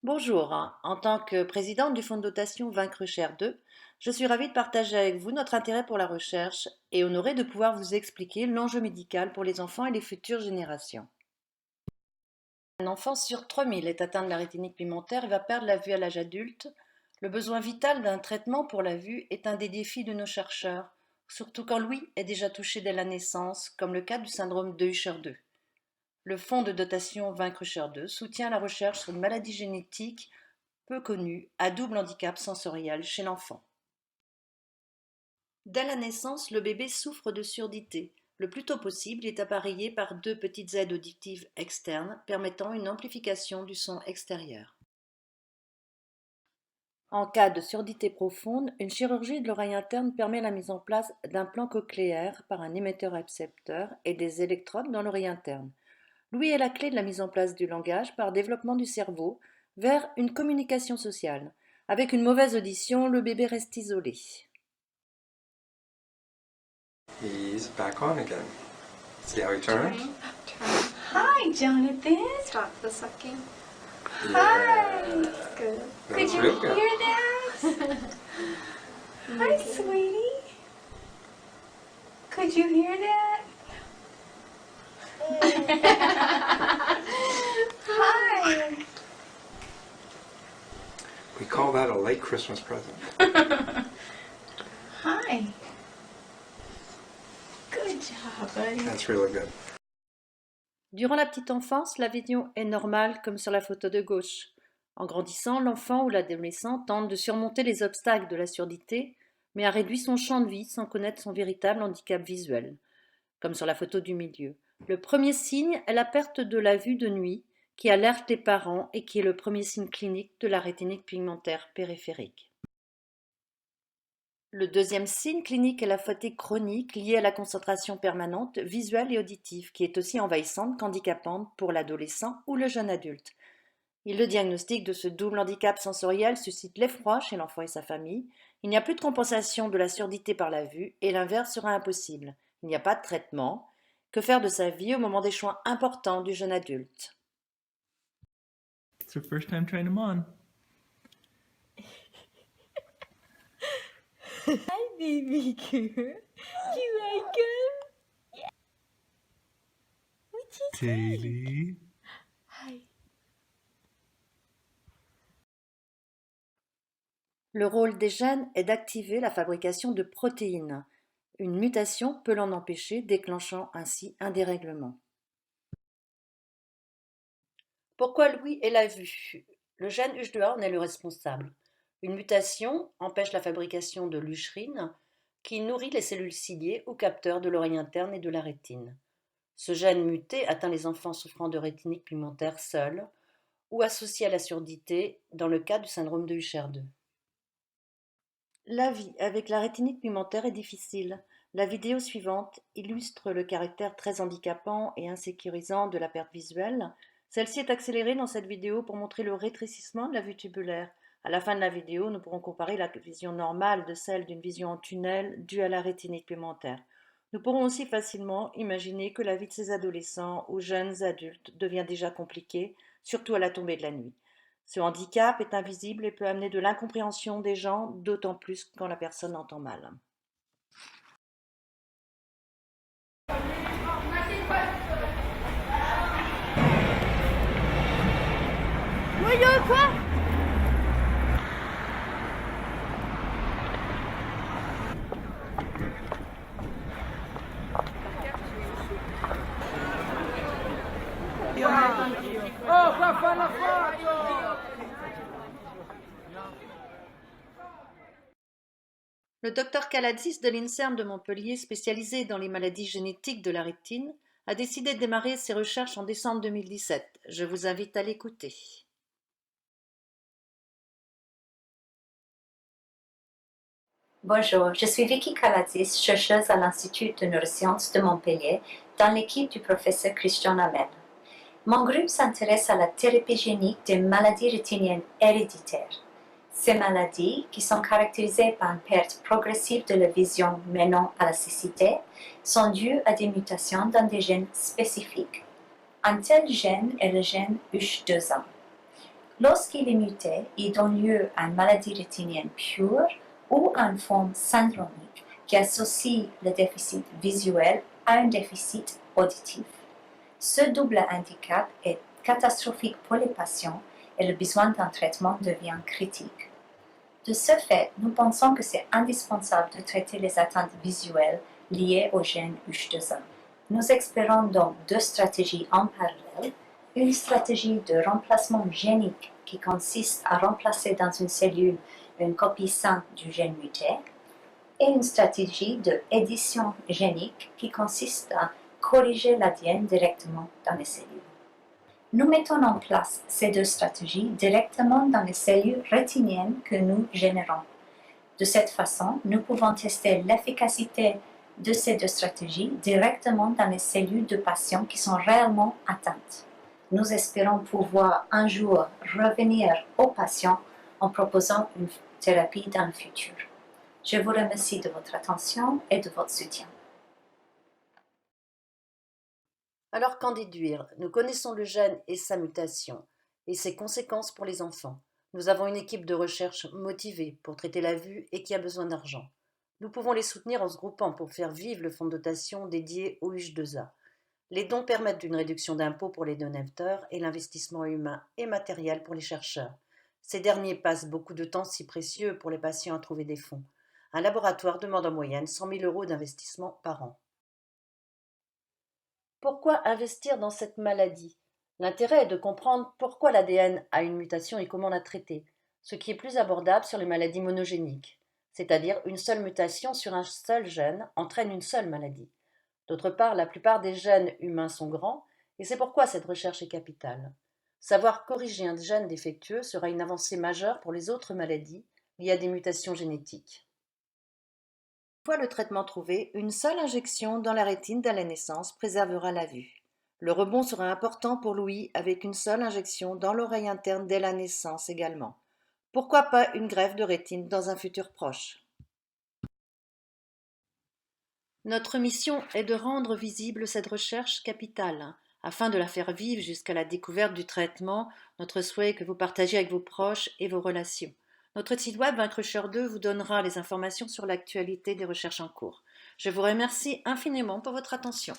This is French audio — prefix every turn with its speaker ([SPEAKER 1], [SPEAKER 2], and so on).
[SPEAKER 1] Bonjour, en tant que présidente du fonds de dotation Vaincre Cher 2, je suis ravie de partager avec vous notre intérêt pour la recherche et honorée de pouvoir vous expliquer l'enjeu médical pour les enfants et les futures générations. Un enfant sur 3000 est atteint de la rétinique pigmentaire et va perdre la vue à l'âge adulte. Le besoin vital d'un traitement pour la vue est un des défis de nos chercheurs, surtout quand Louis est déjà touché dès la naissance, comme le cas du syndrome de Usher 2. Le fonds de dotation Vaincre Cher 2 soutient la recherche sur une maladie génétique peu connue à double handicap sensoriel chez l'enfant. Dès la naissance, le bébé souffre de surdité. Le plus tôt possible, il est appareillé par deux petites aides auditives externes permettant une amplification du son extérieur. En cas de surdité profonde, une chirurgie de l'oreille interne permet la mise en place d'implants cochléaires par un émetteur-récepteur et des électrodes dans l'oreille interne. L'ouïe est la clé de la mise en place du langage par développement du cerveau vers une communication sociale. Avec une mauvaise audition, le bébé reste isolé.
[SPEAKER 2] He's back on again. See how he turns?
[SPEAKER 3] Turn. Hi, Jonathan. Stop the sucking. Hi. Good. Could
[SPEAKER 2] That's
[SPEAKER 3] you
[SPEAKER 2] real good.
[SPEAKER 3] hear that? Hi, sweetie. Could you hear that? Hi.
[SPEAKER 2] We call that a late Christmas present.
[SPEAKER 3] Hi. Good job, buddy.
[SPEAKER 2] That's really good.
[SPEAKER 1] Durant la petite enfance, la vision est normale comme sur la photo de gauche. En grandissant, l'enfant ou l'adolescent tente de surmonter les obstacles de la surdité, mais a réduit son champ de vie sans connaître son véritable handicap visuel, comme sur la photo du milieu. Le premier signe est la perte de la vue de nuit, qui alerte les parents et qui est le premier signe clinique de la rétinique pigmentaire périphérique. Le deuxième signe clinique est la fatigue chronique liée à la concentration permanente visuelle et auditive, qui est aussi envahissante qu'handicapante pour l'adolescent ou le jeune adulte. Le diagnostic de ce double handicap sensoriel suscite l'effroi chez l'enfant et sa famille. Il n'y a plus de compensation de la surdité par la vue et l'inverse sera impossible. Il n'y a pas de traitement. Que faire de sa vie au moment des choix importants du jeune adulte?
[SPEAKER 4] It's her first time trying them on.
[SPEAKER 5] Hi, baby girl. You like him? Yeah. Which is
[SPEAKER 4] Daily.
[SPEAKER 5] Hi.
[SPEAKER 1] Le rôle des gènes est d'activer la fabrication de protéines. Une mutation peut l'en empêcher, déclenchant ainsi un dérèglement. Pourquoi l'ouïe et la vue? Le gène UH2A en est le responsable. Une mutation empêche la fabrication de l'ucherine, qui nourrit les cellules ciliées ou capteurs de l'oreille interne et de la rétine. Ce gène muté atteint les enfants souffrant de rétinique pigmentaire seuls ou associés à la surdité dans le cas du syndrome de Usher 2. La vie avec la rétinique pigmentaire est difficile. La vidéo suivante illustre le caractère très handicapant et insécurisant de la perte visuelle. Celle-ci est accélérée dans cette vidéo pour montrer le rétrécissement de la vue tubulaire. À la fin de la vidéo, nous pourrons comparer la vision normale de celle d'une vision en tunnel due à la rétinique pigmentaire. Nous pourrons aussi facilement imaginer que la vie de ces adolescents ou jeunes adultes devient déjà compliquée, surtout à la tombée de la nuit. Ce handicap est invisible et peut amener de l'incompréhension des gens, d'autant plus quand la personne entend mal.
[SPEAKER 5] Quoi?
[SPEAKER 1] Le docteur Kaladis de l'INSERM de Montpellier, spécialisé dans les maladies génétiques de la rétine, a décidé de démarrer ses recherches en décembre 2017. Je vous invite à l'écouter.
[SPEAKER 6] Bonjour, je suis Vicky Kalatis, chercheuse à l'Institut de neurosciences de Montpellier, dans l'équipe du professeur Christian Hamel. Mon groupe s'intéresse à la thérapie génique des maladies rétiniennes héréditaires. Ces maladies, qui sont caractérisées par une perte progressive de la vision menant à la cécité, sont dues à des mutations dans des gènes spécifiques. Un tel gène est le gène USH2A. Lorsqu'il est muté, il donne lieu à une maladie rétinienne pure ou à une forme syndromique qui associe le déficit visuel à un déficit auditif. Ce double handicap est catastrophique pour les patients et le besoin d'un traitement devient critique. De ce fait, nous pensons que c'est indispensable de traiter les atteintes visuelles liées au gène USH2A. Nous explorons donc deux stratégies en parallèle. Une stratégie de remplacement génique qui consiste à remplacer dans une cellule une copie saine du gène muté et une stratégie de édition génique qui consiste à corriger l'ADN directement dans les cellules. Nous mettons en place ces deux stratégies directement dans les cellules rétiniennes que nous générons. De cette façon, nous pouvons tester l'efficacité de ces deux stratégies directement dans les cellules de patients qui sont réellement atteintes. Nous espérons pouvoir un jour revenir aux patients en proposant une thérapie dans le futur. Je vous remercie de votre attention et de votre soutien.
[SPEAKER 1] Alors qu'en déduire? Nous connaissons le gène et sa mutation, et ses conséquences pour les enfants. Nous avons une équipe de recherche motivée pour traiter la vue et qui a besoin d'argent. Nous pouvons les soutenir en se groupant pour faire vivre le fonds de dotation dédié au USH2A. Les dons permettent une réduction d'impôts pour les donateurs et l'investissement humain et matériel pour les chercheurs. Ces derniers passent beaucoup de temps si précieux pour les patients à trouver des fonds. Un laboratoire demande en moyenne 100 000 € d'investissement par an. Pourquoi investir dans cette maladie? L'intérêt est de comprendre pourquoi l'ADN a une mutation et comment la traiter, ce qui est plus abordable sur les maladies monogéniques, c'est-à-dire une seule mutation sur un seul gène entraîne une seule maladie. D'autre part, la plupart des gènes humains sont grands, et c'est pourquoi cette recherche est capitale. Savoir corriger un gène défectueux sera une avancée majeure pour les autres maladies liées à des mutations génétiques. Une fois le traitement trouvé, une seule injection dans la rétine dès la naissance préservera la vue. Le rebond sera important pour Louis avec une seule injection dans l'oreille interne dès la naissance également. Pourquoi pas une greffe de rétine dans un futur proche? Notre mission est de rendre visible cette recherche capitale. Afin de la faire vivre jusqu'à la découverte du traitement, notre souhait est que vous partagiez avec vos proches et vos relations. Notre site web Vaincre 2 vous donnera les informations sur l'actualité des recherches en cours. Je vous remercie infiniment pour votre attention.